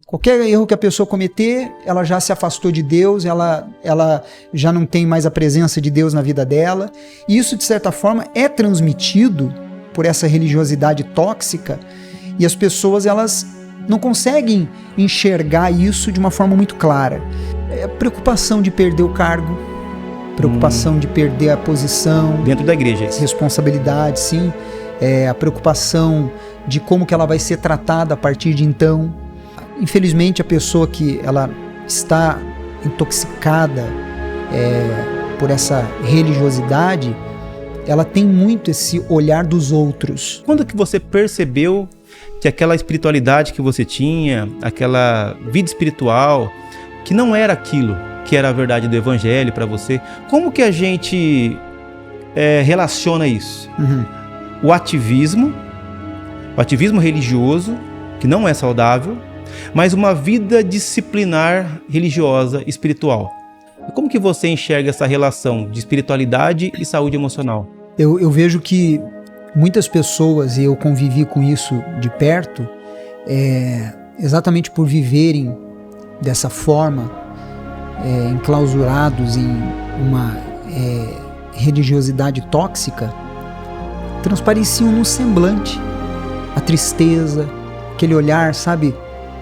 Qualquer erro que a pessoa cometer, ela já se afastou de Deus, ela já não tem mais a presença de Deus na vida dela. E isso, de certa forma, é transmitido por essa religiosidade tóxica, e as pessoas elas não conseguem enxergar isso de uma forma muito clara. É a preocupação de perder o cargo, preocupação de perder a posição. Dentro da igreja. Responsabilidade, sim. A preocupação de como que ela vai ser tratada a partir de então. Infelizmente, a pessoa que ela está intoxicada por essa religiosidade, ela tem muito esse olhar dos outros. Quando que você percebeu que aquela espiritualidade que você tinha, aquela vida espiritual, que não era aquilo que era a verdade do evangelho para você? Como que a gente relaciona isso? O ativismo religioso, que não é saudável, mas uma vida disciplinar religiosa, espiritual. Como que você enxerga essa relação de espiritualidade e saúde emocional? Eu vejo que muitas pessoas, e eu convivi com isso de perto, exatamente por viverem dessa forma, enclausurados em uma religiosidade tóxica, transpareciam no semblante a tristeza, aquele olhar, sabe,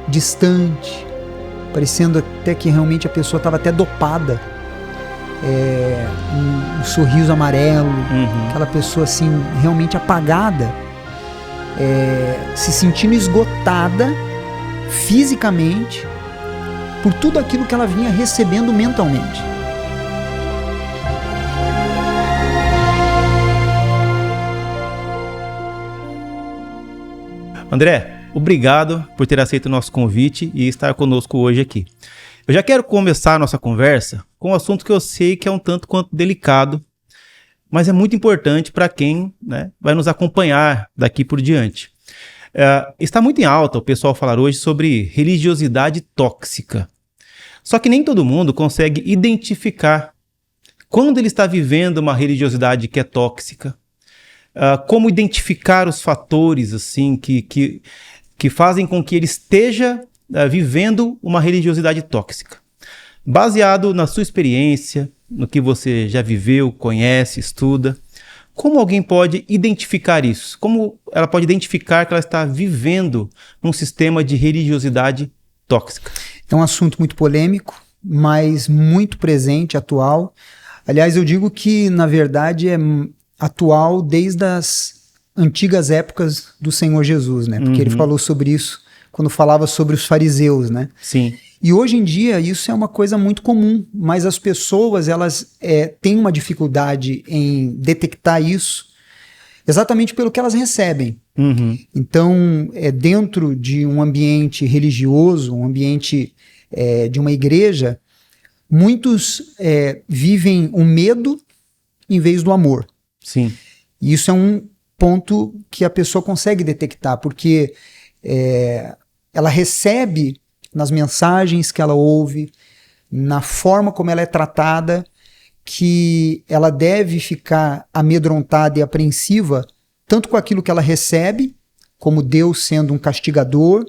distante, parecendo até que realmente a pessoa estava até dopada, um sorriso amarelo, aquela pessoa assim realmente apagada, se sentindo esgotada fisicamente por tudo aquilo que ela vinha recebendo mentalmente. André, obrigado por ter aceito o nosso convite e estar conosco hoje aqui. Eu já quero começar a nossa conversa com um assunto que eu sei que é um tanto quanto delicado, mas é muito importante para quem, né, vai nos acompanhar daqui por diante. Está muito em alta o pessoal falar hoje sobre religiosidade tóxica. Só que nem todo mundo consegue identificar quando ele está vivendo uma religiosidade que é tóxica. Como identificar os fatores assim, que fazem com que ele esteja vivendo uma religiosidade tóxica. Baseado na sua experiência, no que você já viveu, conhece, estuda, como alguém pode identificar isso? Como ela pode identificar que ela está vivendo num sistema de religiosidade tóxica? É um assunto muito polêmico, mas muito presente, atual. Aliás, eu digo que, na verdade, é atual desde as antigas épocas do Senhor Jesus, né? Porque ele falou sobre isso quando falava sobre os fariseus, né? Sim. E hoje em dia isso é uma coisa muito comum, mas as pessoas elas têm uma dificuldade em detectar isso exatamente pelo que elas recebem. Então, dentro de um ambiente religioso, um ambiente de uma igreja, muitos vivem o medo em vez do amor. Sim. E isso é um ponto que a pessoa consegue detectar, porque ela recebe nas mensagens que ela ouve, na forma como ela é tratada, que ela deve ficar amedrontada e apreensiva, tanto com aquilo que ela recebe, como Deus sendo um castigador,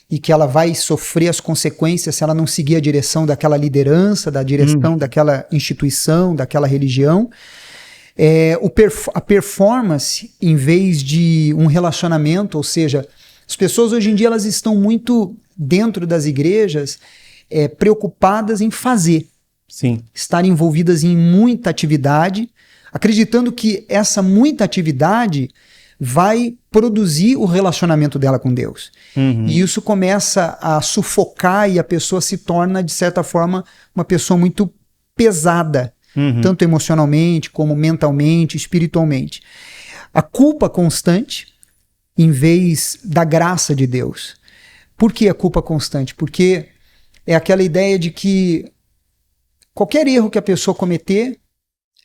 e que ela vai sofrer as consequências se ela não seguir a direção daquela liderança, da direção daquela instituição, daquela religião. A performance, em vez de um relacionamento, ou seja, as pessoas hoje em dia elas estão muito dentro das igrejas preocupadas em fazer. Sim. Estar envolvidas em muita atividade, acreditando que essa muita atividade vai produzir o relacionamento dela com Deus. E isso começa a sufocar e a pessoa se torna, de certa forma, uma pessoa muito pesada, tanto emocionalmente como mentalmente, espiritualmente. A culpa constante em vez da graça de Deus. Por que a culpa constante? Porque é aquela ideia de que qualquer erro que a pessoa cometer,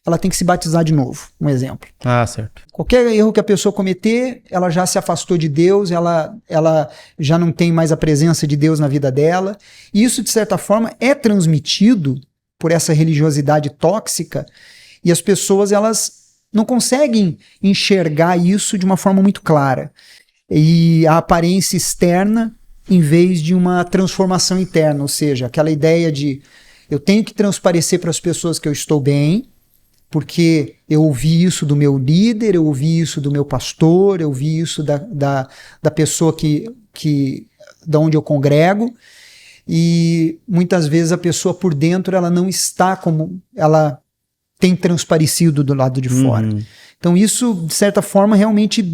ela tem que se batizar de novo, um exemplo. Ah, certo. Qualquer erro que a pessoa cometer, ela já se afastou de Deus, ela já não tem mais a presença de Deus na vida dela. E isso, de certa forma, é transmitido por essa religiosidade tóxica, e as pessoas elas não conseguem enxergar isso de uma forma muito clara. E a aparência externa em vez de uma transformação interna, ou seja, aquela ideia de eu tenho que transparecer para as pessoas que eu estou bem, porque eu ouvi isso do meu líder, eu ouvi isso do meu pastor, eu ouvi isso da pessoa da onde eu congrego, e muitas vezes a pessoa por dentro ela não está como ela tem transparecido do lado de fora. Então isso, de certa forma, realmente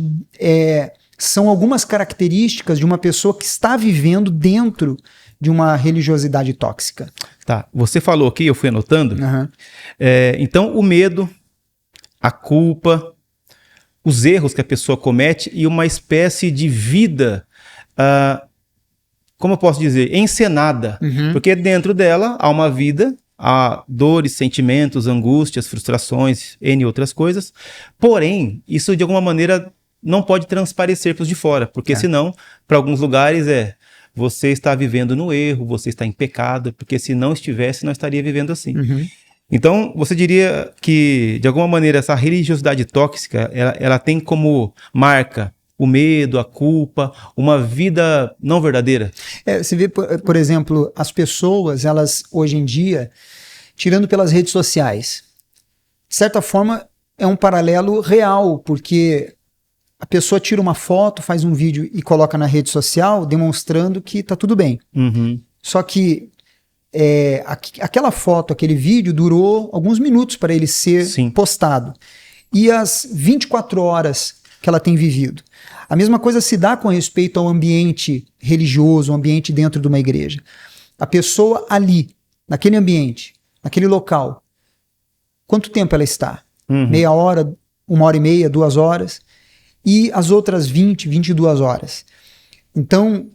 são algumas características de uma pessoa que está vivendo dentro de uma religiosidade tóxica. Tá, você falou aqui, eu fui anotando. Uhum. Então, o medo, a culpa, os erros que a pessoa comete e uma espécie de vida, como eu posso dizer, encenada. Uhum. Porque dentro dela há uma vida, há dores, sentimentos, angústias, frustrações, N outras coisas. Porém, isso de alguma maneira não pode transparecer para os de fora, porque senão, para alguns lugares você está vivendo no erro, você está em pecado, porque se não estivesse, não estaria vivendo assim. Uhum. Então, você diria que, de alguma maneira, essa religiosidade tóxica, ela tem como marca o medo, a culpa, uma vida não verdadeira? Você vê, por exemplo, as pessoas, elas, hoje em dia, tirando pelas redes sociais, de certa forma, é um paralelo real, porque a pessoa tira uma foto, faz um vídeo e coloca na rede social, demonstrando que tá tudo bem. Uhum. Só que aquela foto, aquele vídeo durou alguns minutos para ele ser postado. E as 24 horas que ela tem vivido. A mesma coisa se dá com respeito ao ambiente religioso, o ambiente dentro de uma igreja. A pessoa ali, naquele ambiente, naquele local, quanto tempo ela está? Meia hora, 1h30, 2 horas? E as outras 20, 22 horas. Então,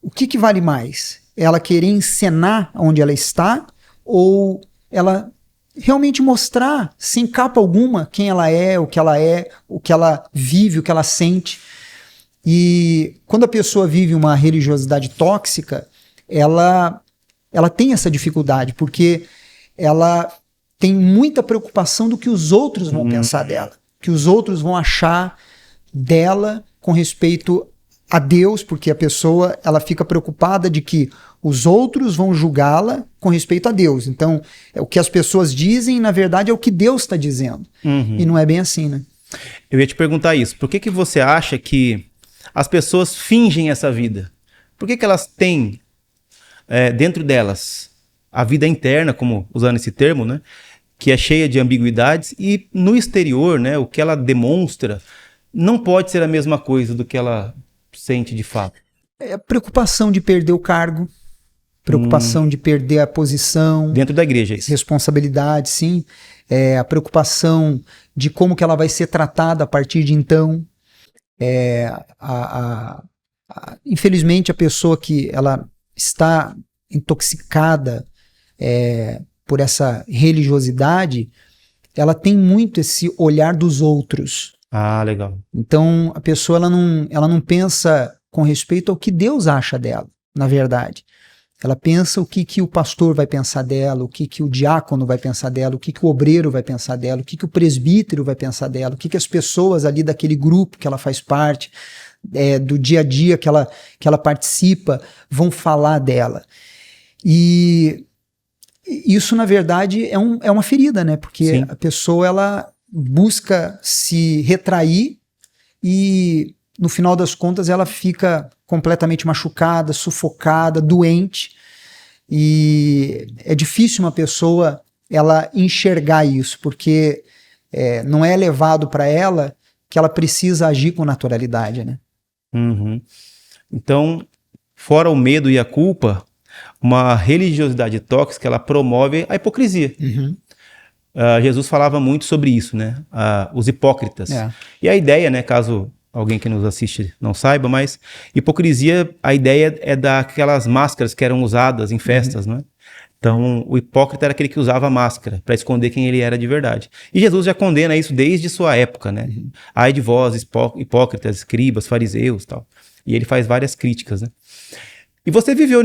o que vale mais? Ela querer encenar onde ela está ou ela realmente mostrar, sem capa alguma, quem ela é, o que ela vive, o que ela sente? E quando a pessoa vive uma religiosidade tóxica, ela tem essa dificuldade, porque ela tem muita preocupação do que os outros vão pensar dela, que os outros vão achar dela com respeito a Deus, porque a pessoa ela fica preocupada de que os outros vão julgá-la com respeito a Deus. Então, o que as pessoas dizem, na verdade, é o que Deus está dizendo. E não é bem assim, né? Eu ia te perguntar isso. Por que você acha que as pessoas fingem essa vida? Por que elas têm dentro delas a vida interna, como usando esse termo, né, que é cheia de ambiguidades, e no exterior, né, o que ela demonstra não pode ser a mesma coisa do que ela sente de fato? É a preocupação de perder o cargo, preocupação de perder a posição. Dentro da igreja, isso. Responsabilidade, sim. A preocupação de como que ela vai ser tratada a partir de então. Infelizmente, a pessoa que ela está intoxicada por essa religiosidade, ela tem muito esse olhar dos outros. Ah, legal. Então, a pessoa ela não pensa com respeito ao que Deus acha dela, na verdade. Ela pensa o que o pastor vai pensar dela, o que o diácono vai pensar dela, o que o obreiro vai pensar dela, o que o presbítero vai pensar dela, o que as pessoas ali daquele grupo que ela faz parte, do dia a dia que ela participa, vão falar dela. E isso, na verdade, é uma ferida, né? Porque Sim. a pessoa ela busca se retrair e, no final das contas, ela fica completamente machucada, sufocada, doente, e é difícil uma pessoa ela enxergar isso, porque não é levado para ela que ela precisa agir com naturalidade, né? Uhum. Então, fora o medo e a culpa, uma religiosidade tóxica, ela promove a hipocrisia. Uhum. Jesus falava muito sobre isso, né? Os hipócritas. E a ideia, né, caso alguém que nos assiste não saiba, mas hipocrisia, a ideia é daquelas máscaras que eram usadas em festas, né? Então, o hipócrita era aquele que usava máscara para esconder quem ele era de verdade. E Jesus já condena isso desde sua época, né? Ai de vós, hipócritas, escribas, fariseus, tal. E ele faz várias críticas, né? E você viveu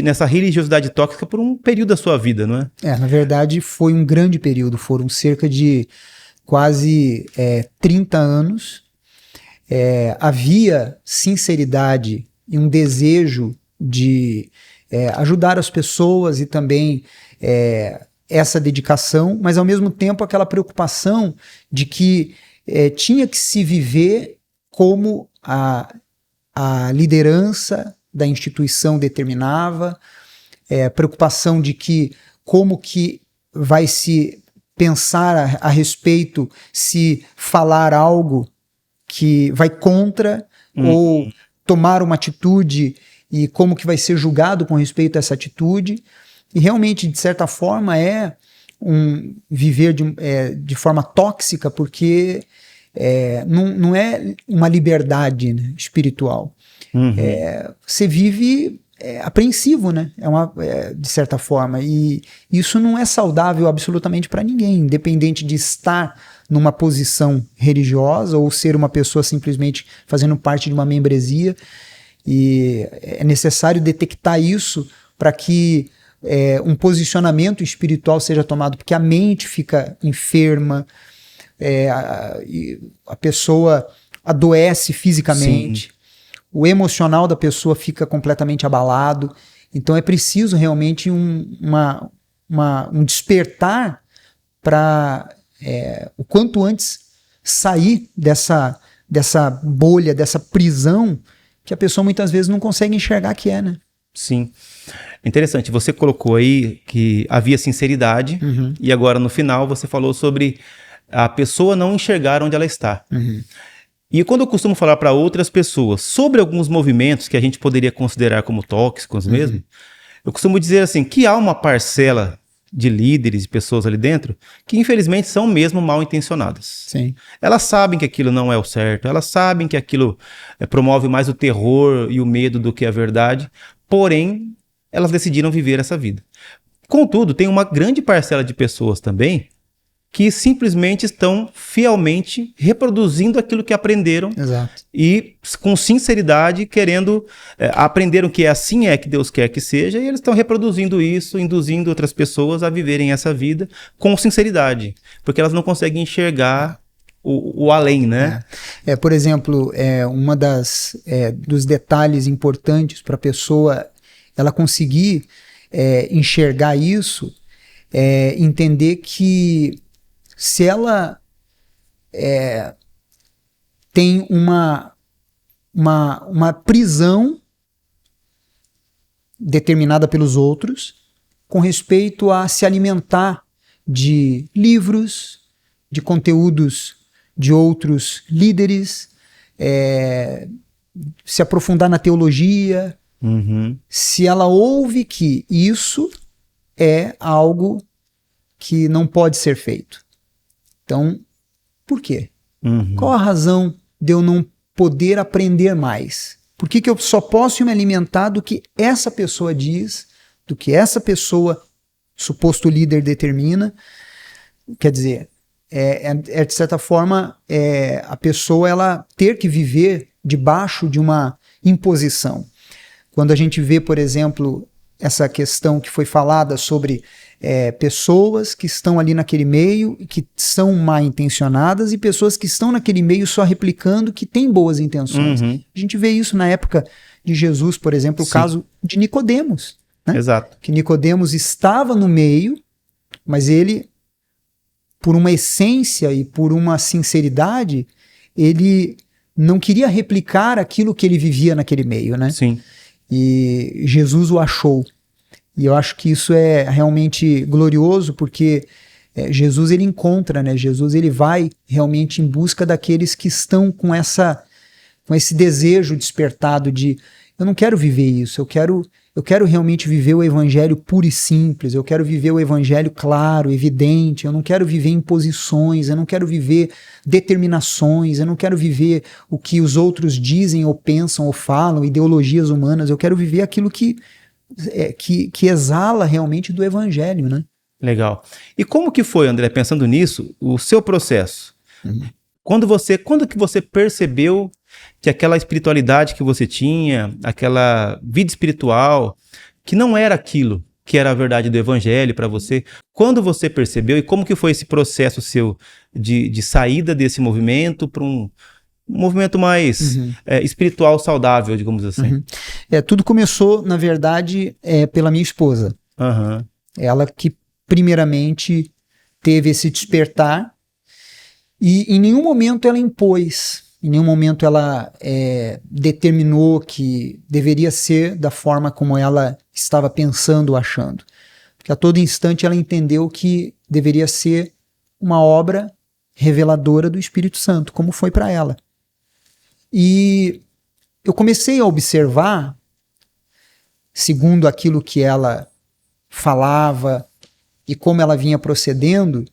nessa religiosidade tóxica por um período da sua vida, não é? Na verdade, foi um grande período. Foram cerca de quase 30 anos. Havia sinceridade e um desejo de ajudar as pessoas e também essa dedicação, mas ao mesmo tempo aquela preocupação de que tinha que se viver como a liderança da instituição determinava, preocupação de que como que vai se pensar a respeito se falar algo que vai contra ou tomar uma atitude e como que vai ser julgado com respeito a essa atitude. E realmente, de certa forma, viver de forma tóxica, porque não é uma liberdade, né, espiritual. Você vive apreensivo, né? De certa forma. E isso não é saudável absolutamente para ninguém, independente de estar numa posição religiosa ou ser uma pessoa simplesmente fazendo parte de uma membresia. E é necessário detectar isso para que um posicionamento espiritual seja tomado, porque a mente fica enferma, a pessoa adoece fisicamente. Sim. O emocional da pessoa fica completamente abalado. Então é preciso realmente um despertar para o quanto antes sair dessa bolha, dessa prisão que a pessoa muitas vezes não consegue enxergar que né? Sim. Interessante, você colocou aí que havia sinceridade e agora no final você falou sobre a pessoa não enxergar onde ela está. E quando eu costumo falar para outras pessoas sobre alguns movimentos que a gente poderia considerar como tóxicos mesmo, eu costumo dizer assim, que há uma parcela de líderes e pessoas ali dentro que infelizmente são mesmo mal intencionadas. Sim. Elas sabem que aquilo não é o certo, elas sabem que aquilo promove mais o terror e o medo do que a verdade, porém elas decidiram viver essa vida. Contudo, tem uma grande parcela de pessoas também que simplesmente estão fielmente reproduzindo aquilo que aprenderam. Exato. E com sinceridade querendo aprenderam que assim é que Deus quer que seja e eles estão reproduzindo isso, induzindo outras pessoas a viverem essa vida com sinceridade, porque elas não conseguem enxergar o além, né? Por exemplo, uma dos detalhes importantes para a pessoa ela conseguir enxergar isso é entender que se ela tem uma prisão determinada pelos outros com respeito a se alimentar de livros, de conteúdos de outros líderes, se aprofundar na teologia, se ela ouve que isso é algo que não pode ser feito. Então, por quê? Qual a razão de eu não poder aprender mais? Por que eu só posso me alimentar do que essa pessoa diz, do que essa pessoa, suposto líder, determina? Quer dizer, de certa forma, a pessoa ela ter que viver debaixo de uma imposição. Quando a gente vê, por exemplo, essa questão que foi falada sobre pessoas que estão ali naquele meio e que são mal intencionadas e pessoas que estão naquele meio só replicando que têm boas intenções. A gente vê isso na época de Jesus, por exemplo, o caso de Nicodemos. Né? Exato. Que Nicodemos estava no meio, mas ele, por uma essência e por uma sinceridade, ele não queria replicar aquilo que ele vivia naquele meio, né? Sim. E Jesus o achou. E eu acho que isso é realmente glorioso, porque Jesus ele encontra, né? Jesus ele vai realmente em busca daqueles que estão com esse desejo despertado de eu não quero viver isso, eu quero realmente viver o evangelho puro e simples, eu quero viver o evangelho claro, evidente, eu não quero viver imposições, eu não quero viver determinações, eu não quero viver o que os outros dizem ou pensam ou falam, ideologias humanas, eu quero viver aquilo que exala realmente do evangelho, né? Legal. E como que foi, André, pensando nisso, o seu processo? Quando que você percebeu que aquela espiritualidade que você tinha, aquela vida espiritual, que não era aquilo que era a verdade do evangelho para você, quando você percebeu e como que foi esse processo seu de saída desse movimento para movimento mais espiritual saudável, digamos assim. Tudo começou, na verdade, pela minha esposa. Ela que, primeiramente, teve esse despertar e em nenhum momento ela impôs, em nenhum momento ela determinou que deveria ser da forma como ela estava pensando ou achando. Porque a todo instante ela entendeu que deveria ser uma obra reveladora do Espírito Santo, como foi para ela. E eu comecei a observar, segundo aquilo que ela falava e como ela vinha procedendo,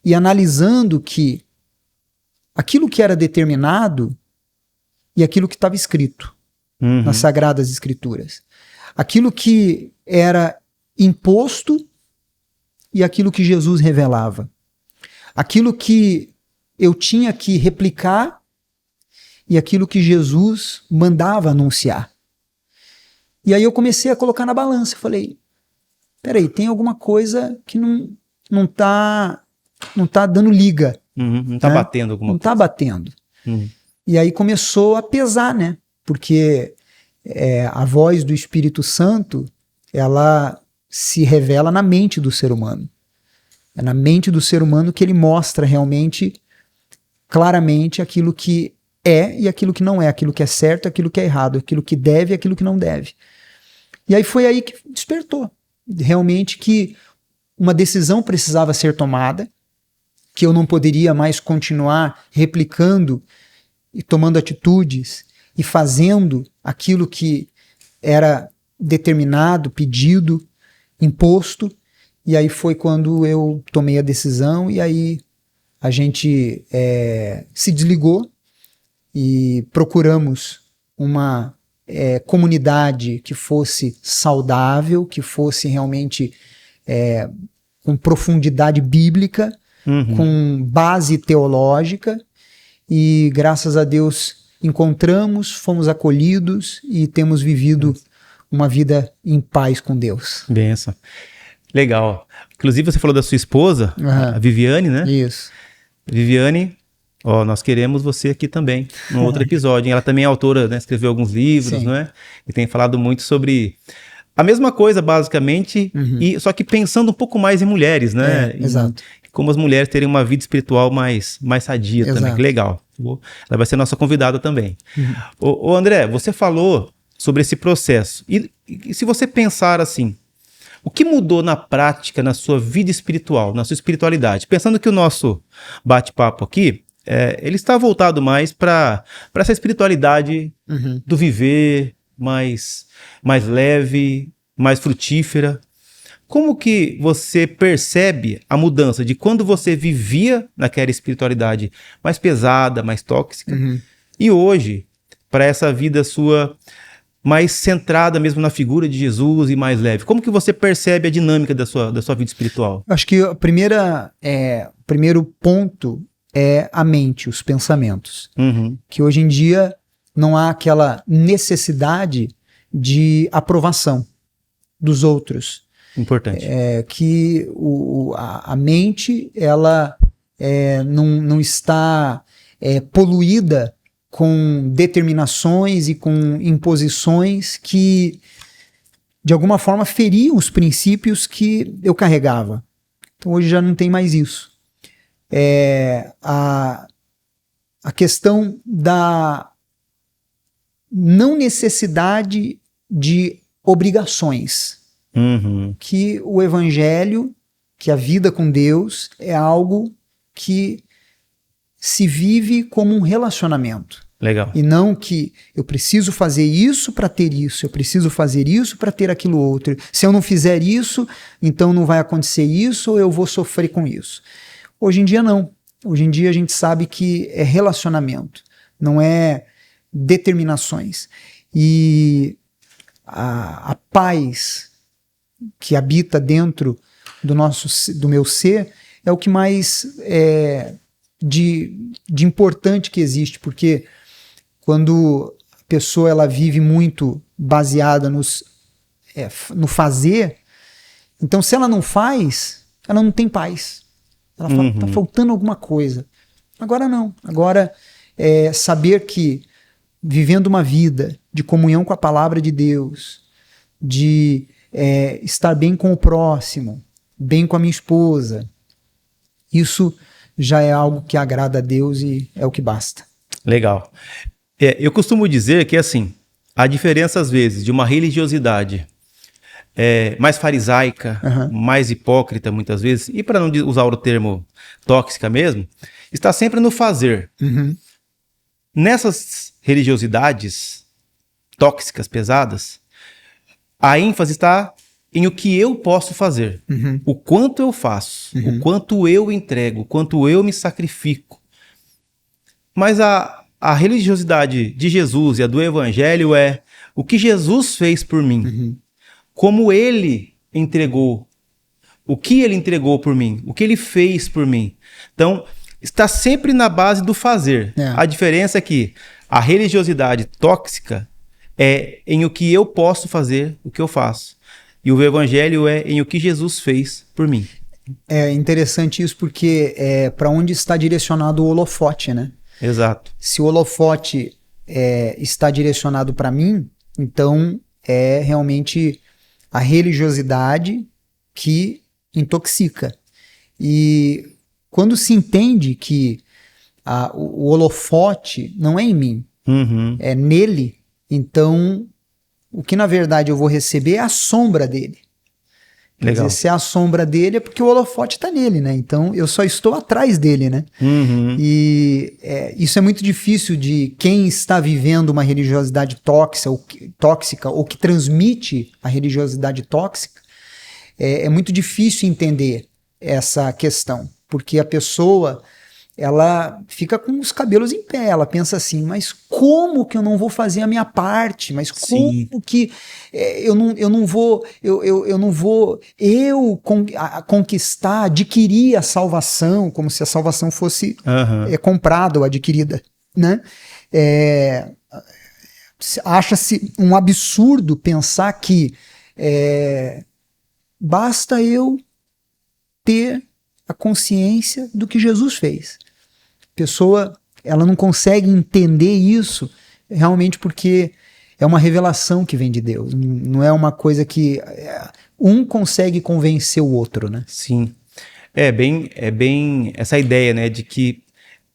e analisando que aquilo que era determinado e aquilo que estava escrito nas Sagradas Escrituras. Aquilo que era imposto e aquilo que Jesus revelava. Aquilo que eu tinha que replicar e aquilo que Jesus mandava anunciar. E aí eu comecei a colocar na balança. Falei, peraí, tem alguma coisa que não tá dando liga. Não tá batendo alguma coisa. Não tá batendo. E aí começou a pesar, né? Porque a voz do Espírito Santo, ela se revela na mente do ser humano. É na mente do ser humano que ele mostra realmente, claramente, aquilo que é e aquilo que não é, aquilo que é certo, aquilo que é errado, aquilo que deve e aquilo que não deve. E aí foi aí que despertou. Realmente que uma decisão precisava ser tomada, que eu não poderia mais continuar replicando e tomando atitudes e fazendo aquilo que era determinado, pedido, imposto. E aí foi quando eu tomei a decisão e aí a gente se desligou e procuramos uma comunidade que fosse saudável, que fosse realmente com profundidade bíblica, com base teológica, e graças a Deus encontramos, fomos acolhidos e temos vivido uma vida em paz com Deus. Benção. Legal. Inclusive você falou da sua esposa, a Viviane, né? Isso. Viviane, nós queremos você aqui também, num outro episódio. Ela também é autora, né? Escreveu alguns livros, não é? E tem falado muito sobre a mesma coisa, basicamente, só que pensando um pouco mais em mulheres, né? Exato. Como as mulheres terem uma vida espiritual mais sadia também. Que legal. Ela vai ser nossa convidada também. Ô André, você falou sobre esse processo. E se você pensar assim, o que mudou na prática, na sua vida espiritual, na sua espiritualidade? Pensando que o nosso bate-papo aqui, ele está voltado mais para essa espiritualidade do viver mais leve, mais frutífera. Como que você percebe a mudança de quando você vivia naquela espiritualidade mais pesada, mais tóxica, e hoje, para essa vida sua mais centrada mesmo na figura de Jesus e mais leve? Como que você percebe a dinâmica da sua vida espiritual? Acho que o primeiro ponto é a mente, os pensamentos. Que hoje em dia não há aquela necessidade de aprovação dos outros. Importante. Que a mente ela não está poluída com determinações e com imposições que, de alguma forma, feriam os princípios que eu carregava. Então, hoje já não tem mais isso. A questão da não necessidade de obrigações. Que o evangelho, que a vida com Deus é algo que se vive como um relacionamento. Legal. E não que eu preciso fazer isso para ter isso, eu preciso fazer isso para ter aquilo outro. Se eu não fizer isso, então não vai acontecer isso ou eu vou sofrer com isso. Hoje em dia não. Hoje em dia a gente sabe que é relacionamento, não é determinações. E a paz que habita dentro do meu ser é o que mais de importante que existe, porque quando a pessoa ela vive muito baseada no fazer, então se ela não faz, ela não tem paz. Ela fala, tá faltando alguma coisa. Agora não. Agora saber que vivendo uma vida de comunhão com a palavra de Deus, de estar bem com o próximo, bem com a minha esposa, isso já é algo que agrada a Deus e é o que basta. Legal. Eu costumo dizer que, assim, a diferença, às vezes, de uma religiosidade mais farisaica, mais hipócrita, muitas vezes, e para não usar o termo tóxica mesmo, está sempre no fazer. Nessas religiosidades tóxicas, pesadas, a ênfase está em o que eu posso fazer, o quanto eu faço, o quanto eu entrego, o quanto eu me sacrifico. Mas a religiosidade de Jesus e a do Evangelho é o que Jesus fez por mim, como ele entregou, o que ele entregou por mim, o que ele fez por mim. Então, está sempre na base do fazer. A diferença é que a religiosidade tóxica é em o que eu posso fazer, o que eu faço. E o Evangelho é em o que Jesus fez por mim. É interessante isso porque é para onde está direcionado o holofote, né? Exato. Se o holofote está direcionado para mim, então é realmente a religiosidade que intoxica. E quando se entende que o holofote não é em mim, é nele, então o que na verdade eu vou receber é a sombra dele. Quer dizer, se é a sombra dele é porque o holofote está nele, né? Então eu só estou atrás dele, né? E isso é muito difícil de quem está vivendo uma religiosidade tóxica ou que transmite a religiosidade tóxica. É muito difícil entender essa questão, porque a pessoa ela fica com os cabelos em pé, ela pensa assim, mas como que eu não vou fazer a minha parte? Mas como que eu não vou conquistar, adquirir a salvação, como se a salvação fosse comprada ou adquirida, né? Acha-se um absurdo pensar que basta eu ter a consciência do que Jesus fez. A pessoa, ela não consegue entender isso realmente porque é uma revelação que vem de Deus. Não é uma coisa que um consegue convencer o outro, né? Sim. É bem essa ideia, né, de que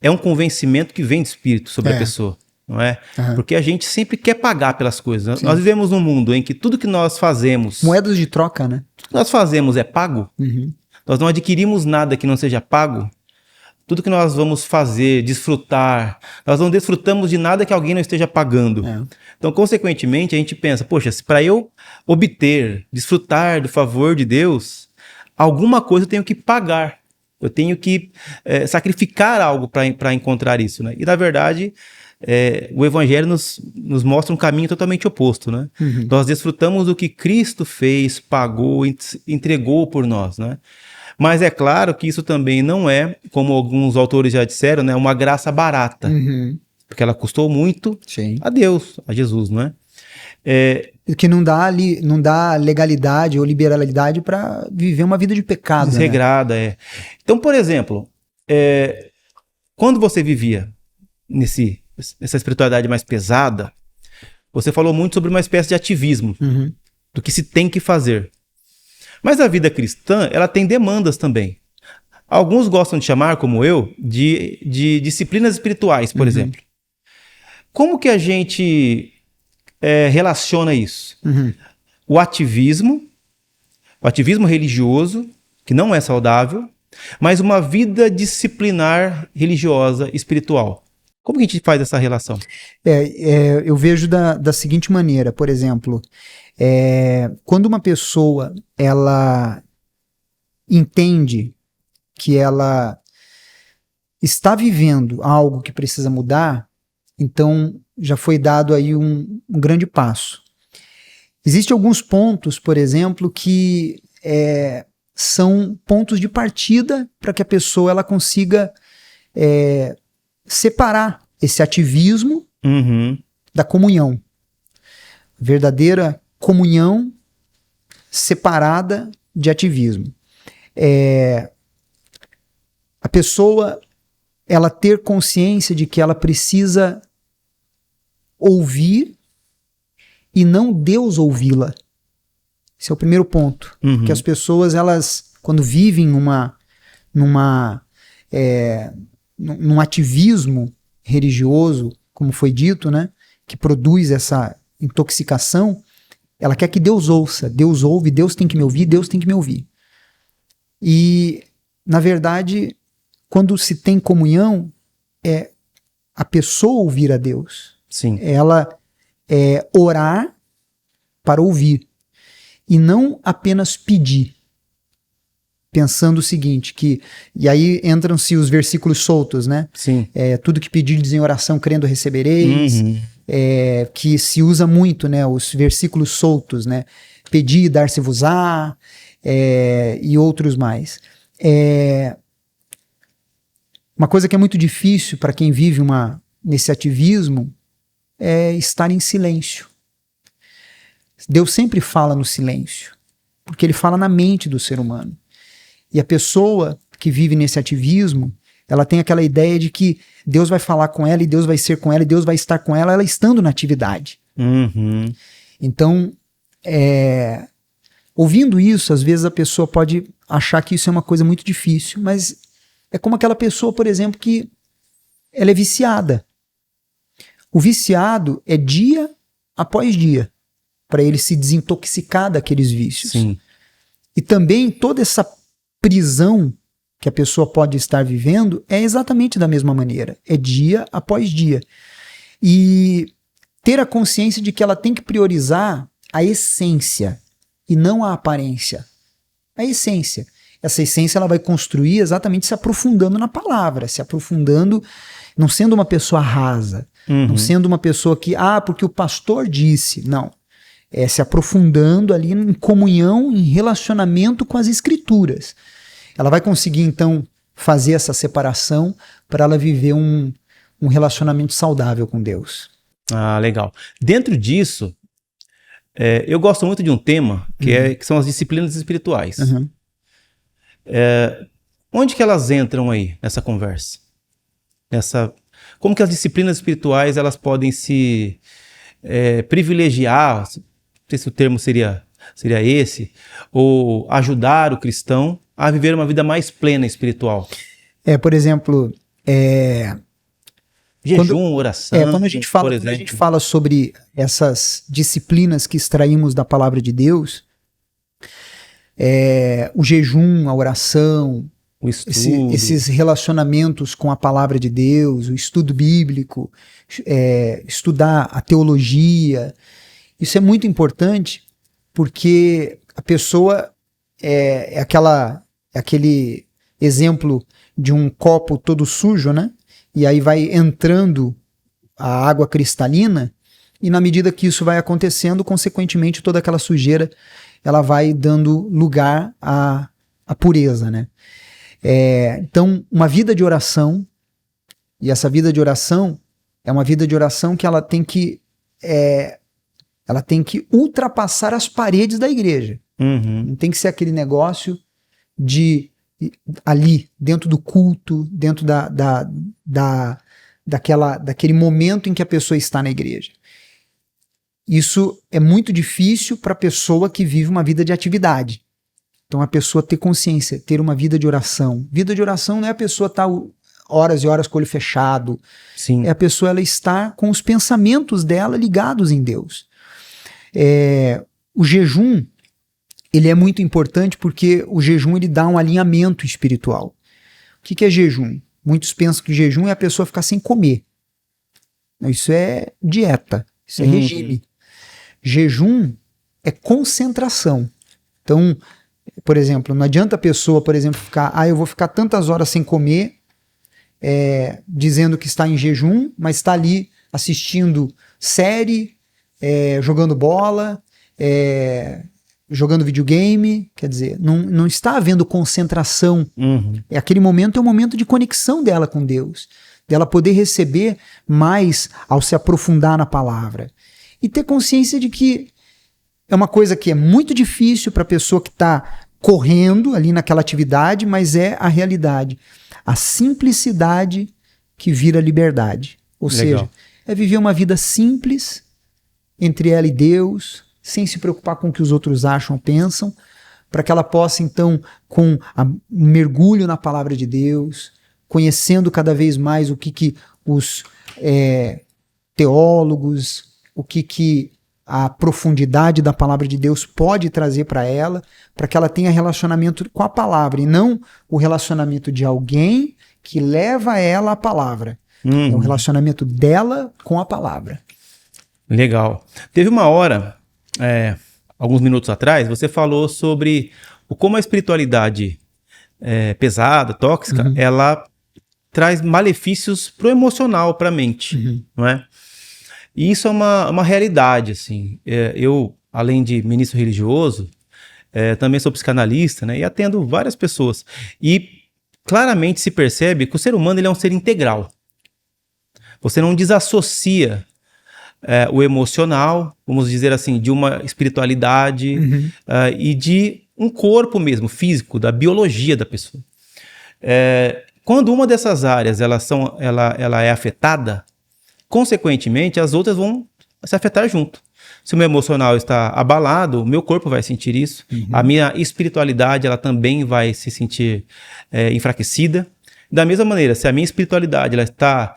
é um convencimento que vem do Espírito sobre a pessoa, não é? Porque a gente sempre quer pagar pelas coisas. Sim. Nós vivemos num mundo em que tudo que nós fazemos... Moedas de troca, né? Tudo que nós fazemos é pago. Nós não adquirimos nada que não seja pago. Tudo que nós vamos fazer, desfrutar, nós não desfrutamos de nada que alguém não esteja pagando. Então, consequentemente, a gente pensa, poxa, se para eu obter, desfrutar do favor de Deus, alguma coisa eu tenho que pagar. Eu tenho que sacrificar algo para encontrar isso, né? E, na verdade, o Evangelho nos mostra um caminho totalmente oposto, né? Nós desfrutamos do que Cristo fez, pagou, entregou por nós, né? Mas é claro que isso também não é, como alguns autores já disseram, né, uma graça barata. Porque ela custou muito a Deus, a Jesus, não é? Que não dá legalidade ou liberalidade para viver uma vida de pecado. Desregrada, né? Então, por exemplo, quando você vivia nessa espiritualidade mais pesada, você falou muito sobre uma espécie de ativismo, do que se tem que fazer. Mas a vida cristã, ela tem demandas também. Alguns gostam de chamar, como eu, de disciplinas espirituais, por exemplo. Como que a gente relaciona isso? O ativismo religioso, que não é saudável, mas uma vida disciplinar religiosa, espiritual. Como que a gente faz essa relação? Eu vejo da seguinte maneira, por exemplo, quando uma pessoa ela entende que ela está vivendo algo que precisa mudar, então já foi dado aí um grande passo. Existem alguns pontos, por exemplo, que são pontos de partida para que a pessoa ela consiga separar esse ativismo da comunhão. Verdadeira comunhão separada de ativismo. A pessoa ela ter consciência de que ela precisa ouvir e não Deus ouvi-la. Esse é o primeiro ponto. Que as pessoas, elas, quando vivem num ativismo religioso, como foi dito, né, que produz essa intoxicação, ela quer que Deus ouça. Deus ouve, Deus tem que me ouvir, Deus tem que me ouvir. E, na verdade, quando se tem comunhão, é a pessoa ouvir a Deus. Sim. Ela orar para ouvir. E não apenas pedir. Pensando o seguinte, e aí entram-se os versículos soltos, né? Sim. Tudo que pedirdes em oração, crendo recebereis. Que se usa muito, né? Os versículos soltos, né? Pedi e dar-se-vos-á, e outros mais. Uma coisa que é muito difícil para quem vive nesse ativismo é estar em silêncio. Deus sempre fala no silêncio, porque ele fala na mente do ser humano. E a pessoa que vive nesse ativismo, ela tem aquela ideia de que Deus vai falar com ela, e Deus vai ser com ela, e Deus vai estar com ela estando na atividade. Então, ouvindo isso, às vezes a pessoa pode achar que isso é uma coisa muito difícil, mas é como aquela pessoa, por exemplo, que ela é viciada. O viciado é dia após dia, para ele se desintoxicar daqueles vícios. Sim. E também toda essa prisão que a pessoa pode estar vivendo é exatamente da mesma maneira. É dia após dia. E ter a consciência de que ela tem que priorizar a essência e não a aparência. A essência. Essa essência ela vai construir exatamente se aprofundando na palavra, se aprofundando, não sendo uma pessoa rasa, não sendo uma pessoa que, porque o pastor disse. Não. Se aprofundando ali em comunhão, em relacionamento com as escrituras. Ela vai conseguir, então, fazer essa separação para ela viver um relacionamento saudável com Deus. Legal. Dentro disso, eu gosto muito de um tema que são as disciplinas espirituais. Onde que elas entram aí nessa conversa? Como que as disciplinas espirituais elas podem se privilegiar, não sei se o termo seria esse, ou ajudar o cristão a viver uma vida mais plena espiritual? Por exemplo, jejum, oração. Quando a gente fala sobre essas disciplinas que extraímos da palavra de Deus, o jejum, a oração, o estudo, esses relacionamentos com a palavra de Deus, o estudo bíblico, estudar a teologia, isso é muito importante porque a pessoa aquele exemplo de um copo todo sujo, né? E aí vai entrando a água cristalina, e na medida que isso vai acontecendo, consequentemente toda aquela sujeira ela vai dando lugar à pureza, né? Então, uma vida de oração, e essa vida de oração é uma vida de oração que ela tem que ultrapassar as paredes da igreja. Não tem que ser aquele negócio de ali, dentro do culto, dentro daquele momento em que a pessoa está na igreja. Isso é muito difícil para a pessoa que vive uma vida de atividade. Então a pessoa ter consciência, ter uma vida de oração. Vida de oração não é a pessoa estar horas e horas com o olho fechado. Sim. É a pessoa ela estar com os pensamentos dela ligados em Deus. O jejum, ele é muito importante porque o jejum ele dá um alinhamento espiritual. O que é jejum? Muitos pensam que jejum é a pessoa ficar sem comer. Isso é dieta, isso é regime. Jejum é concentração. Então, por exemplo, não adianta a pessoa, por exemplo, ficar, eu vou ficar tantas horas sem comer, dizendo que está em jejum, mas está ali assistindo série, jogando bola, jogando videogame, quer dizer, não está havendo concentração. Aquele momento é um momento de conexão dela com Deus, dela poder receber mais ao se aprofundar na palavra. E ter consciência de que é uma coisa que é muito difícil para a pessoa que está correndo ali naquela atividade, mas é a realidade. A simplicidade que vira liberdade. Ou seja, é viver uma vida simples entre ela e Deus, sem se preocupar com o que os outros acham ou pensam, para que ela possa, então, com um mergulho na palavra de Deus, conhecendo cada vez mais o que os teólogos, o que a profundidade da palavra de Deus pode trazer para ela, para que ela tenha relacionamento com a palavra, e não o relacionamento de alguém que leva ela à palavra. É um relacionamento dela com a palavra. Legal. Teve uma hora, alguns minutos atrás, você falou sobre como a espiritualidade pesada, tóxica, ela traz malefícios pro emocional, para a mente, não é? E isso é uma realidade, assim. Eu, além de ministro religioso, também sou psicanalista, né? E atendo várias pessoas. E claramente se percebe que o ser humano ele é um ser integral. Você não desassocia o emocional, vamos dizer assim, de uma espiritualidade e de um corpo mesmo, físico, da biologia da pessoa. Quando uma dessas áreas ela é afetada, consequentemente, as outras vão se afetar junto. Se o meu emocional está abalado, o meu corpo vai sentir isso. A minha espiritualidade ela também vai se sentir enfraquecida. Da mesma maneira, se a minha espiritualidade ela está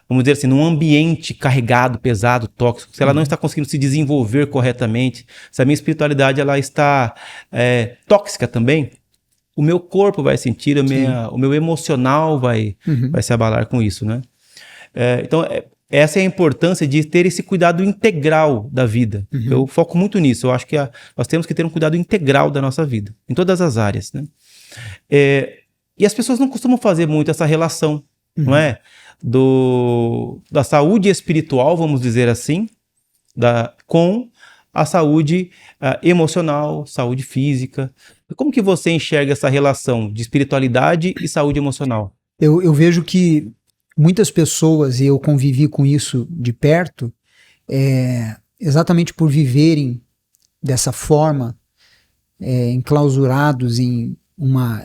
vamos dizer assim, num ambiente carregado, pesado, tóxico, se ela não está conseguindo se desenvolver corretamente, se a minha espiritualidade ela está tóxica também, o meu corpo vai sentir, o meu emocional vai se abalar com isso, né? Então, essa é a importância de ter esse cuidado integral da vida. Eu foco muito nisso. Eu acho que nós temos que ter um cuidado integral da nossa vida, em todas as áreas, né? E as pessoas não costumam fazer muito essa relação, não é? Da saúde espiritual, vamos dizer assim, com a saúde emocional, saúde física. Como que você enxerga essa relação de espiritualidade e saúde emocional? Eu vejo que muitas pessoas, e eu convivi com isso de perto, exatamente por viverem dessa forma, enclausurados em uma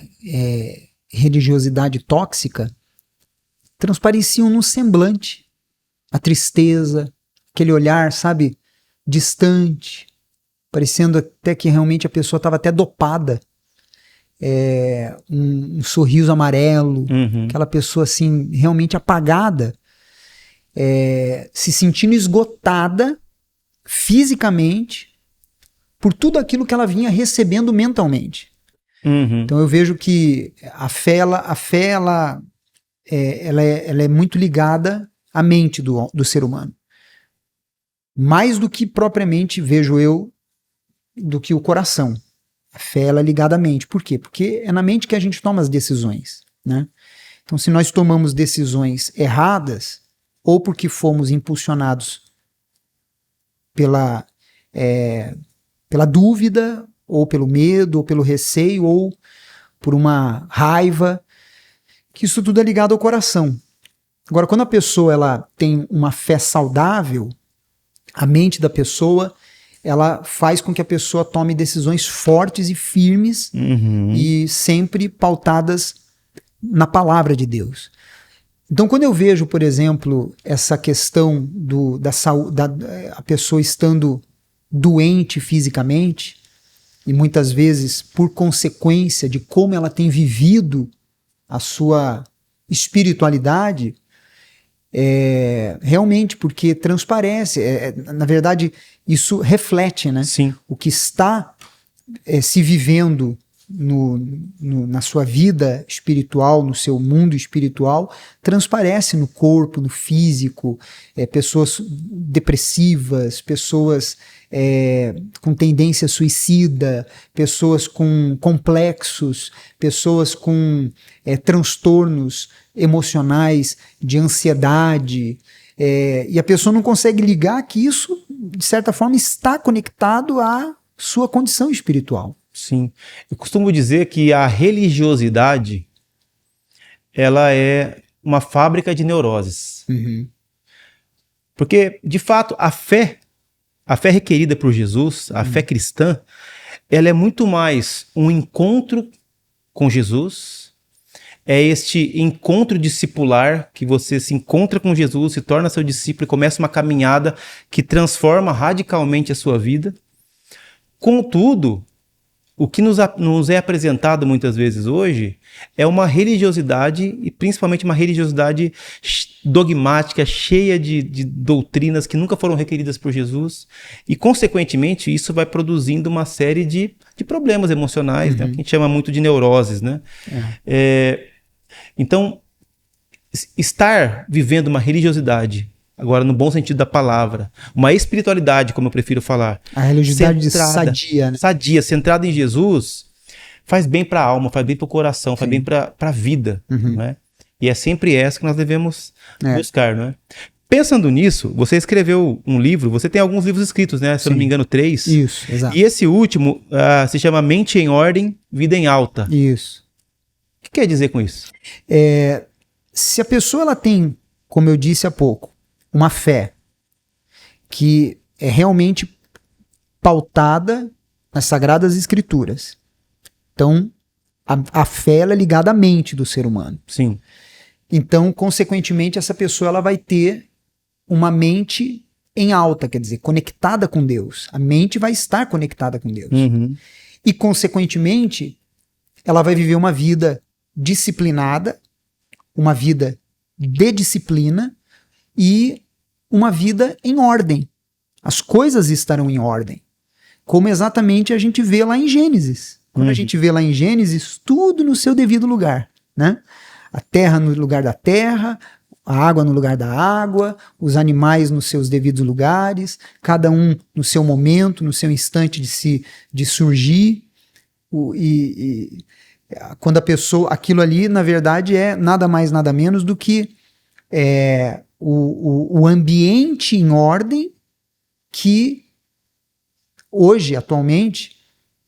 religiosidade tóxica, transpareciam no semblante a tristeza, aquele olhar, sabe, distante, parecendo até que realmente a pessoa estava até dopada, um sorriso amarelo, aquela pessoa assim realmente apagada, se sentindo esgotada fisicamente por tudo aquilo que ela vinha recebendo mentalmente. Então eu vejo que a fé ela é muito ligada à mente do ser humano. Mais do que propriamente, vejo eu, do que o coração. A fé ela é ligada à mente. Por quê? Porque é na mente que a gente toma as decisões, né? Então, se nós tomamos decisões erradas, ou porque fomos impulsionados pela dúvida, ou pelo medo, ou pelo receio, ou por uma raiva, que isso tudo é ligado ao coração. Agora, quando a pessoa ela tem uma fé saudável, a mente da pessoa, ela faz com que a pessoa tome decisões fortes e firmes e sempre pautadas na palavra de Deus. Então, quando eu vejo, por exemplo, essa questão da saúde, a pessoa estando doente fisicamente, e muitas vezes por consequência de como ela tem vivido a sua espiritualidade, realmente, porque transparece, na verdade, isso reflete, né? Sim. O que está se vivendo na sua vida espiritual, no seu mundo espiritual, transparece no corpo, no físico, pessoas depressivas, pessoas com tendência suicida, pessoas com complexos, pessoas com transtornos emocionais, de ansiedade, e a pessoa não consegue ligar que isso, de certa forma, está conectado à sua condição espiritual. Sim. Eu costumo dizer que a religiosidade ela é uma fábrica de neuroses. Porque, de fato, a fé requerida por Jesus, a fé cristã, ela é muito mais um encontro com Jesus é este encontro discipular, que você se encontra com Jesus, se torna seu discípulo e começa uma caminhada que transforma radicalmente a sua vida. Contudo, o que nos é apresentado muitas vezes hoje é uma religiosidade, e principalmente uma religiosidade dogmática, cheia de doutrinas que nunca foram requeridas por Jesus, e consequentemente isso vai produzindo uma série de problemas emocionais, né? Que a gente chama muito de neuroses, né? Então, estar vivendo uma religiosidade, agora no bom sentido da palavra, uma espiritualidade, como eu prefiro falar. A religiosidade sadia, né? Sadia, centrada em Jesus, faz bem para a alma, faz bem para o coração, faz bem para a vida. Né? E é sempre essa que nós devemos buscar. Né? Pensando nisso, você escreveu um livro, você tem alguns livros escritos, né? Se eu não me engano, 3. Isso, exato. E esse último se chama Mente em Ordem, Vida em Alta. Isso. O que quer dizer com isso? Se a pessoa ela tem, como eu disse há pouco, uma fé que é realmente pautada nas Sagradas Escrituras. Então, a fé ela é ligada à mente do ser humano. Sim. Então, consequentemente, essa pessoa ela vai ter uma mente em alta, quer dizer, conectada com Deus. A mente vai estar conectada com Deus. E, consequentemente, ela vai viver uma vida disciplinada, uma vida de disciplina, e uma vida em ordem. As coisas estarão em ordem. Como exatamente a gente vê lá em Gênesis. Quando a gente vê lá em Gênesis, tudo no seu devido lugar. Né? A terra no lugar da terra, a água no lugar da água, os animais nos seus devidos lugares, cada um no seu momento, no seu instante de surgir. Quando a pessoa... Aquilo ali, na verdade, é nada mais, nada menos do que... O ambiente em ordem que hoje, atualmente,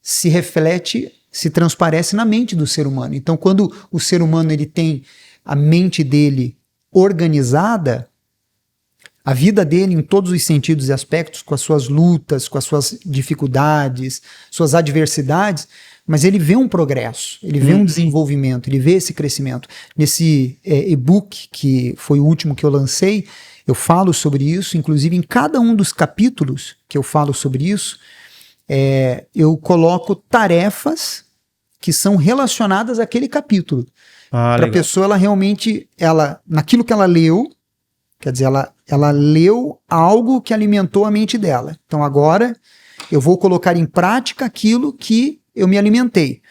se reflete, se transparece na mente do ser humano. Então, quando o ser humano ele tem a mente dele organizada, a vida dele em todos os sentidos e aspectos, com as suas lutas, com as suas dificuldades, suas adversidades, mas ele vê um progresso, ele vê um desenvolvimento, ele vê esse crescimento. Nesse e-book, que foi o último que eu lancei, eu falo sobre isso, inclusive em cada um dos capítulos que eu falo sobre isso, eu coloco tarefas que são relacionadas àquele capítulo. Para a pessoa, ela realmente, naquilo que ela leu, quer dizer, ela leu algo que alimentou a mente dela. Então agora eu vou colocar em prática aquilo que eu me alimentei.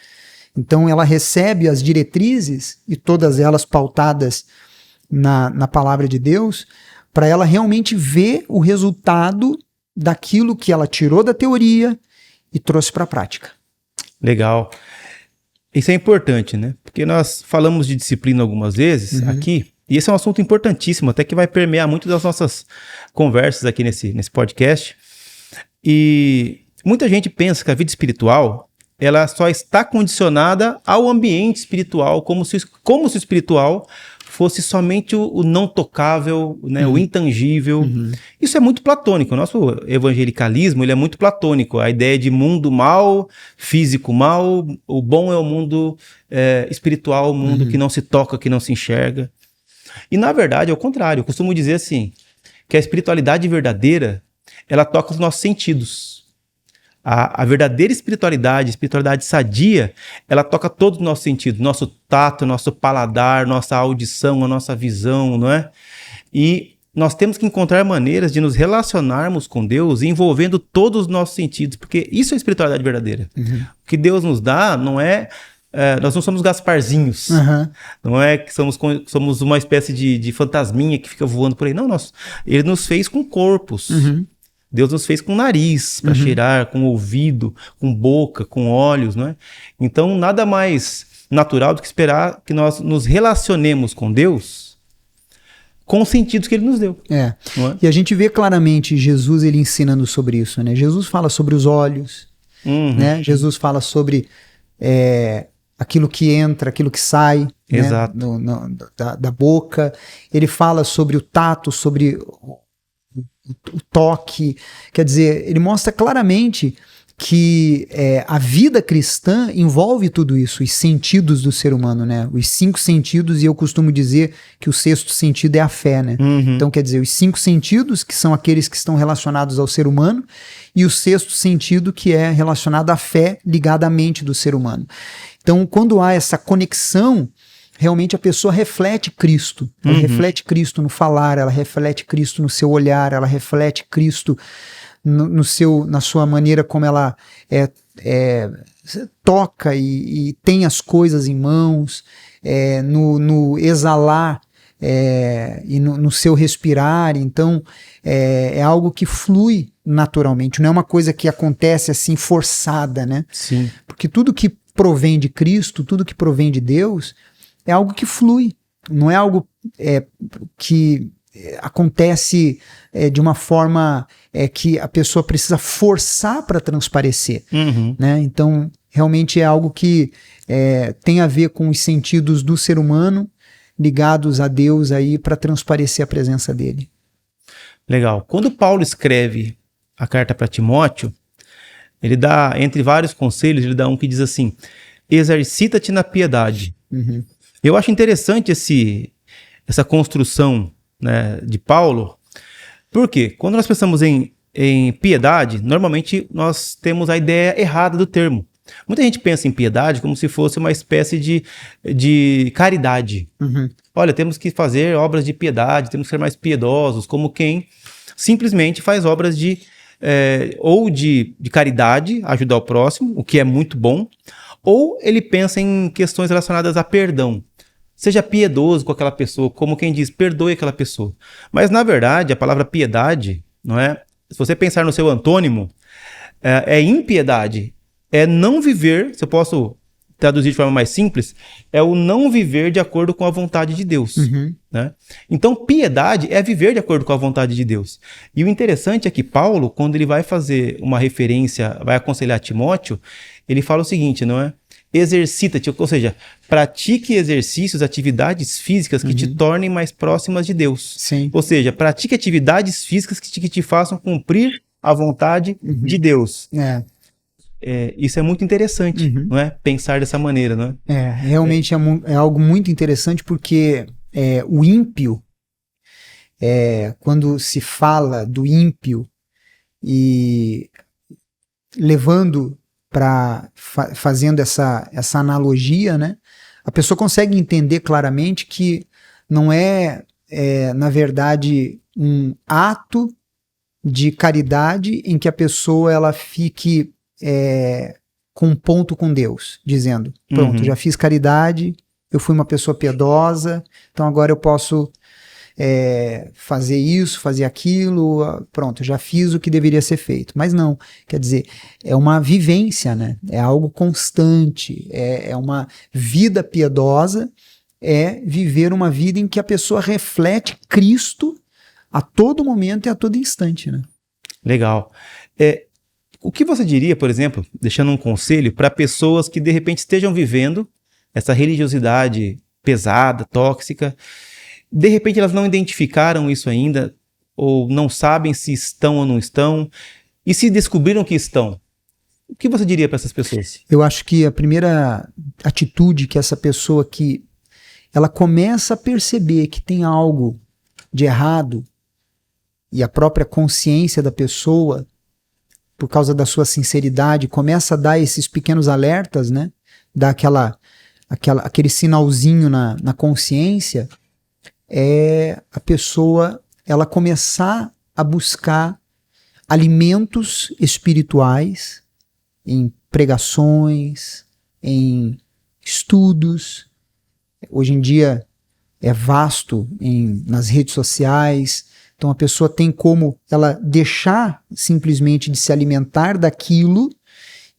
Então ela recebe as diretrizes, e todas elas pautadas na palavra de Deus, para ela realmente ver o resultado daquilo que ela tirou da teoria e trouxe para a prática. Legal. Isso é importante, né? Porque nós falamos de disciplina algumas vezes aqui, e esse é um assunto importantíssimo, até que vai permear muito das nossas conversas aqui nesse podcast. E muita gente pensa que a vida espiritual ela só está condicionada ao ambiente espiritual, como se o espiritual fosse somente o não tocável, né, o intangível. Isso é muito platônico. O nosso evangelicalismo ele é muito platônico. A ideia de mundo mal, físico mal, o bom é o mundo espiritual, o mundo que não se toca, que não se enxerga. E, na verdade, é o contrário. Eu costumo dizer assim, que a espiritualidade verdadeira, ela toca os nossos sentidos. A verdadeira espiritualidade sadia, ela toca todos os nossos sentidos, nosso tato, nosso paladar, nossa audição, a nossa visão, não é? E nós temos que encontrar maneiras de nos relacionarmos com Deus envolvendo todos os nossos sentidos, porque isso é a espiritualidade verdadeira. O que Deus nos dá não é... nós não somos Gasparzinhos, não é que somos uma espécie de fantasminha que fica voando por aí. Não, Ele nos fez com corpos. Deus nos fez com nariz para cheirar, com ouvido, com boca, com olhos, não é? Então, nada mais natural do que esperar que nós nos relacionemos com Deus com os sentidos que Ele nos deu. Não é? E a gente vê claramente Jesus ele ensinando sobre isso, né? Jesus fala sobre os olhos, né? Jesus fala sobre aquilo que entra, aquilo que sai, exato, né? Da boca. Ele fala sobre o tato, sobre o toque. Quer dizer, ele mostra claramente que a vida cristã envolve tudo isso, os sentidos do ser humano, né? Os 5 sentidos, e eu costumo dizer que o 6º sentido é a fé, né? Então, quer dizer, os 5 sentidos, que são aqueles que estão relacionados ao ser humano, e o 6º sentido, que é relacionado à fé ligada à mente do ser humano. Então, quando há essa conexão, realmente a pessoa reflete Cristo. Ela reflete Cristo no falar, ela reflete Cristo no seu olhar, ela reflete Cristo na sua maneira como ela toca e tem as coisas em mãos, no exalar e no seu respirar. Então é algo que flui naturalmente, não é uma coisa que acontece assim forçada, né? Sim. Porque tudo que provém de Cristo, tudo que provém de Deus é algo que flui, não é algo que acontece de uma forma que a pessoa precisa forçar para transparecer, né? Então, realmente é algo que tem a ver com os sentidos do ser humano ligados a Deus aí para transparecer a presença dele. Legal. Quando Paulo escreve a carta para Timóteo, ele dá, entre vários conselhos, ele dá um que diz assim: exercita-te na piedade. Eu acho interessante essa construção, né, de Paulo, porque quando nós pensamos em piedade, normalmente nós temos a ideia errada do termo. Muita gente pensa em piedade como se fosse uma espécie de caridade. Olha, temos que fazer obras de piedade, temos que ser mais piedosos, como quem simplesmente faz obras ou de caridade, ajudar o próximo, o que é muito bom, ou ele pensa em questões relacionadas a perdão. Seja piedoso com aquela pessoa, como quem diz, perdoe aquela pessoa. Mas, na verdade, a palavra piedade, não é? Se você pensar no seu antônimo, é impiedade. É não viver, se eu posso traduzir de forma mais simples, é o não viver de acordo com a vontade de Deus. Né? Então, piedade é viver de acordo com a vontade de Deus. E o interessante é que Paulo, quando ele vai fazer uma referência, vai aconselhar Timóteo, ele fala o seguinte, não é? Exercita-te, ou seja, pratique exercícios, atividades físicas que te tornem mais próximas de Deus. Sim. Ou seja, pratique atividades físicas que te façam cumprir a vontade de Deus. Isso é muito interessante, não é? Pensar dessa maneira, não é? Realmente é algo muito interessante, porque o ímpio, quando se fala do ímpio e levando fazendo essa analogia, né? A pessoa consegue entender claramente que não na verdade, um ato de caridade em que a pessoa ela fique com um ponto com Deus, dizendo, pronto, já fiz caridade, eu fui uma pessoa piedosa, então agora eu posso fazer isso, fazer aquilo, pronto, já fiz o que deveria ser feito. Mas não, quer dizer, é uma vivência, né? É algo constante, é uma vida piedosa, viver uma vida em que a pessoa reflete Cristo a todo momento e a todo instante, né? Legal. O que você diria, por exemplo, deixando um conselho para pessoas que de repente estejam vivendo essa religiosidade pesada, tóxica, de repente elas não identificaram isso ainda, ou não sabem se estão ou não estão, e se descobriram que estão, o que você diria para essas pessoas? Eu acho que a primeira atitude que essa pessoa que ela começa a perceber que tem algo de errado, e a própria consciência da pessoa, por causa da sua sinceridade, começa a dar esses pequenos alertas, né? Dá aquele sinalzinho na consciência, a pessoa ela começar a buscar alimentos espirituais em pregações, em estudos. Hoje em dia é vasto nas redes sociais, então a pessoa tem como ela deixar simplesmente de se alimentar daquilo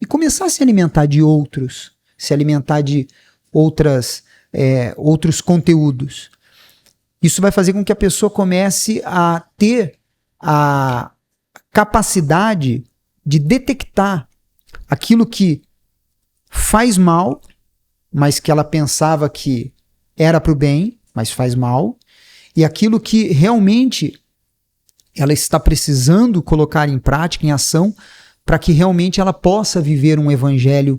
e começar a se alimentar de outros, se alimentar de outros conteúdos. Isso vai fazer com que a pessoa comece a ter a capacidade de detectar aquilo que faz mal, mas que ela pensava que era para o bem, mas faz mal, e aquilo que realmente ela está precisando colocar em prática, em ação, para que realmente ela possa viver um evangelho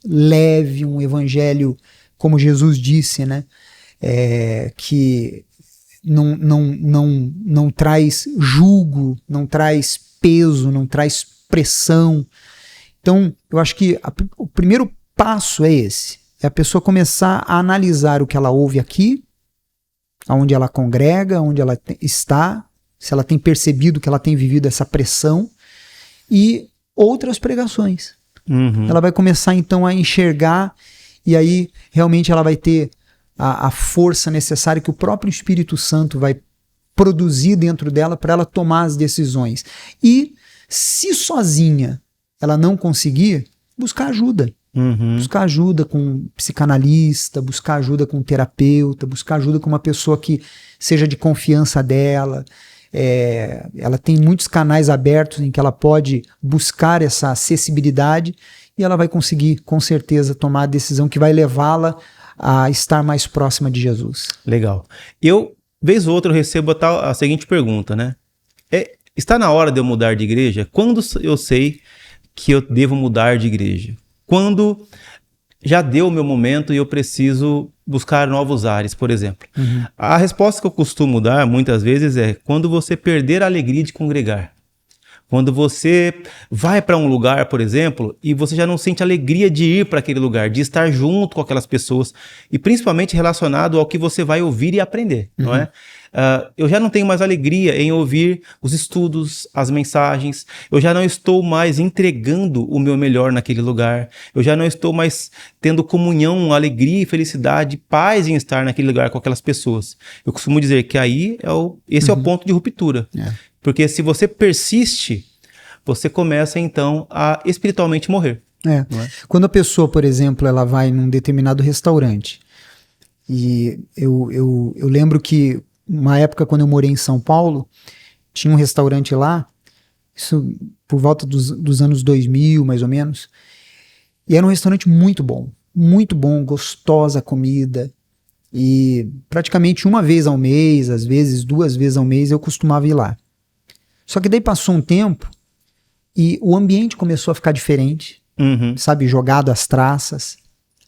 leve, um evangelho, como Jesus disse, né? Que não traz julgo, não traz peso, não traz pressão. Então, eu acho que o primeiro passo é esse. É a pessoa começar a analisar o que ela ouve aqui, onde ela congrega, onde ela está, se ela tem percebido que ela tem vivido essa pressão, e outras pregações. Ela vai começar então a enxergar, e aí realmente ela vai ter a força necessária que o próprio Espírito Santo vai produzir dentro dela para ela tomar as decisões. E se sozinha ela não conseguir, buscar ajuda. Buscar ajuda com um psicanalista, buscar ajuda com um terapeuta, buscar ajuda com uma pessoa que seja de confiança dela. Ela tem muitos canais abertos em que ela pode buscar essa acessibilidade e ela vai conseguir, com certeza, tomar a decisão que vai levá-la a estar mais próxima de Jesus. Legal. Eu, vez ou outra, eu recebo a seguinte pergunta, né? Está na hora de eu mudar de igreja? Quando eu sei que eu devo mudar de igreja? Quando já deu o meu momento e eu preciso buscar novos ares, por exemplo. A resposta que eu costumo dar, muitas vezes, é quando você perder a alegria de congregar. Quando você vai para um lugar, por exemplo, e você já não sente alegria de ir para aquele lugar, de estar junto com aquelas pessoas, e principalmente relacionado ao que você vai ouvir e aprender, não é? Eu já não tenho mais alegria em ouvir os estudos, as mensagens, eu já não estou mais entregando o meu melhor naquele lugar, eu já não estou mais tendo comunhão, alegria e felicidade, paz em estar naquele lugar com aquelas pessoas. Eu costumo dizer que aí esse é o ponto de ruptura. Porque se você persiste, você começa então a espiritualmente morrer. Quando a pessoa, por exemplo, ela vai num determinado restaurante, e eu lembro que uma época quando eu morei em São Paulo, tinha um restaurante lá, isso por volta dos anos 2000, mais ou menos, e era um restaurante muito bom, gostosa a comida, e praticamente uma vez ao mês, às vezes 2 vezes ao mês, eu costumava ir lá. Só que daí passou um tempo e o ambiente começou a ficar diferente, sabe, jogado às traças,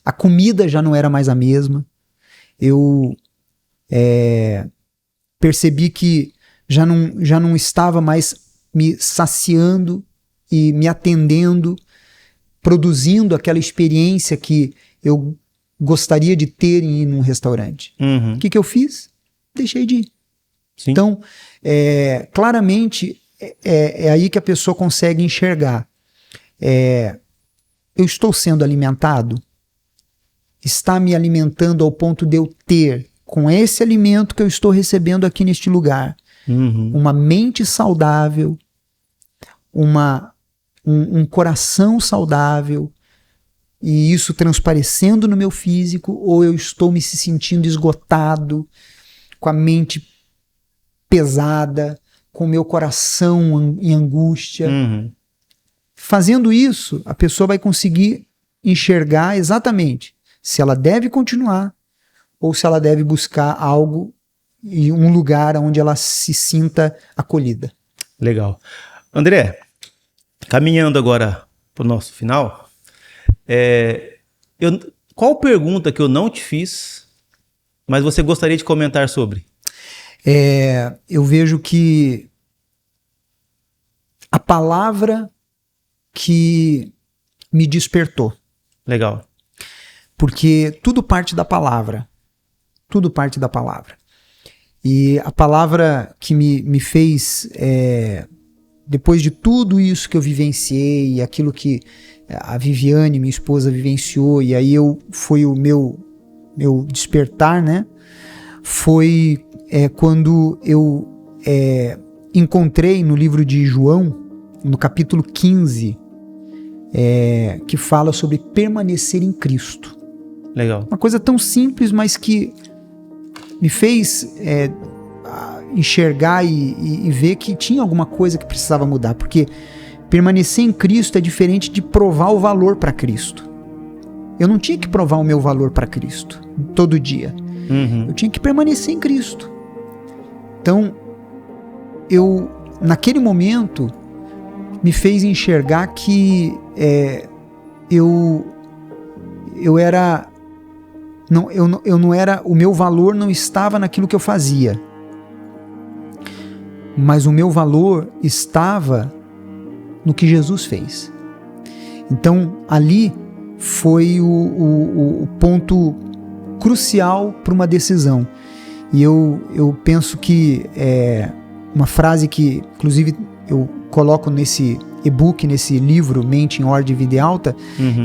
a comida já não era mais a mesma, eu percebi que já não estava mais me saciando e me atendendo, produzindo aquela experiência que eu gostaria de ter em ir num restaurante. O que eu fiz? Deixei de ir. Sim. Então, claramente, é aí que a pessoa consegue enxergar. Eu estou sendo alimentado? Está me alimentando ao ponto de eu ter, com esse alimento que eu estou recebendo aqui neste lugar, uma mente saudável, um coração saudável, e isso transparecendo no meu físico, ou eu estou me sentindo esgotado, com a mente pesada, com o meu coração em angústia. Fazendo isso, a pessoa vai conseguir enxergar exatamente se ela deve continuar ou se ela deve buscar algo e um lugar onde ela se sinta acolhida. Legal. André, caminhando agora para o nosso final, qual pergunta que eu não te fiz, mas você gostaria de comentar sobre? Eu vejo que a palavra que me despertou. Legal. Porque tudo parte da palavra. Tudo parte da palavra. E a palavra que me fez, depois de tudo isso que eu vivenciei, aquilo que a Viviane, minha esposa, vivenciou, e aí foi o meu despertar, né? Foi quando eu encontrei no livro de João, no capítulo 15, que fala sobre permanecer em Cristo. Legal. Uma coisa tão simples, mas que me fez enxergar e ver que tinha alguma coisa que precisava mudar, porque permanecer em Cristo é diferente de provar o valor para Cristo. Eu não tinha que provar o meu valor para Cristo todo dia. Eu tinha que permanecer em Cristo. Então, naquele momento, me fez enxergar que eu era... eu não era... O meu valor não estava naquilo que eu fazia. Mas o meu valor estava no que Jesus fez. Então, ali foi o ponto crucial para uma decisão. E eu penso que uma frase que, inclusive, eu coloco nesse e-book, nesse livro Mente em Ordem, Vida Alta,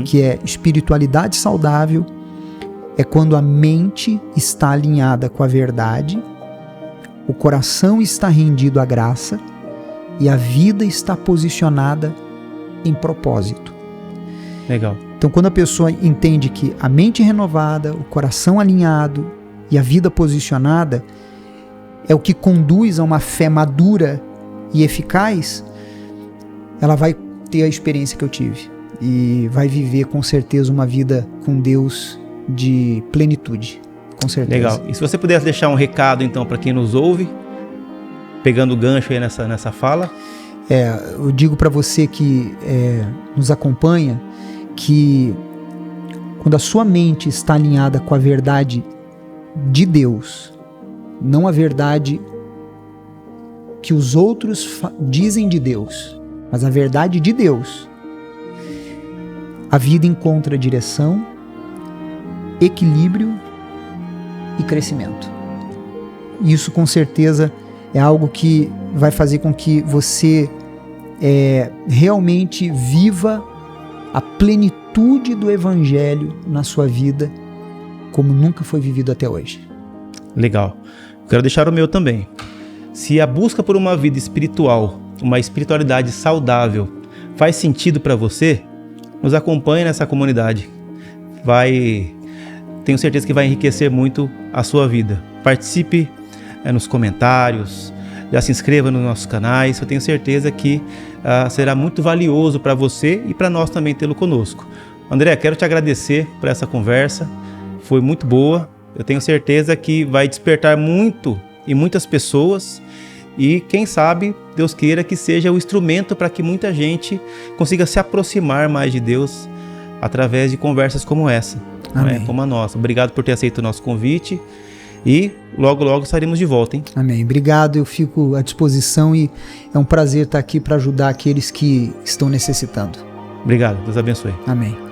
que é: espiritualidade saudável é quando a mente está alinhada com a verdade, o coração está rendido à graça e a vida está posicionada em propósito. Legal. Então, quando a pessoa entende que a mente renovada, o coração alinhado e a vida posicionada é o que conduz a uma fé madura e eficaz, ela vai ter a experiência que eu tive e vai viver com certeza uma vida com Deus de plenitude, com certeza. Legal. E se você pudesse deixar um recado então para quem nos ouve, pegando o gancho aí nessa fala? Eu digo para você que nos acompanha que quando a sua mente está alinhada com a verdade de Deus, não a verdade que os outros dizem de Deus, mas a verdade de Deus, a vida encontra direção, equilíbrio e crescimento. Isso com certeza é algo que vai fazer com que você realmente viva a plenitude do Evangelho na sua vida como nunca foi vivido até hoje. Legal. Quero deixar o meu também. Se a busca por uma vida espiritual, uma espiritualidade saudável, faz sentido para você, nos acompanhe nessa comunidade. Tenho certeza que vai enriquecer muito a sua vida. Participe nos comentários, já se inscreva nos nossos canais. Eu tenho certeza que será muito valioso para você e para nós também tê-lo conosco. André, quero te agradecer por essa conversa. Foi muito boa. Eu tenho certeza que vai despertar muito em muitas pessoas e quem sabe, Deus queira que seja o instrumento para que muita gente consiga se aproximar mais de Deus através de conversas como essa, como a nossa. Obrigado por ter aceito o nosso convite e logo estaremos de volta, hein? Amém. Obrigado, eu fico à disposição e é um prazer estar aqui para ajudar aqueles que estão necessitando. Obrigado, Deus abençoe. Amém.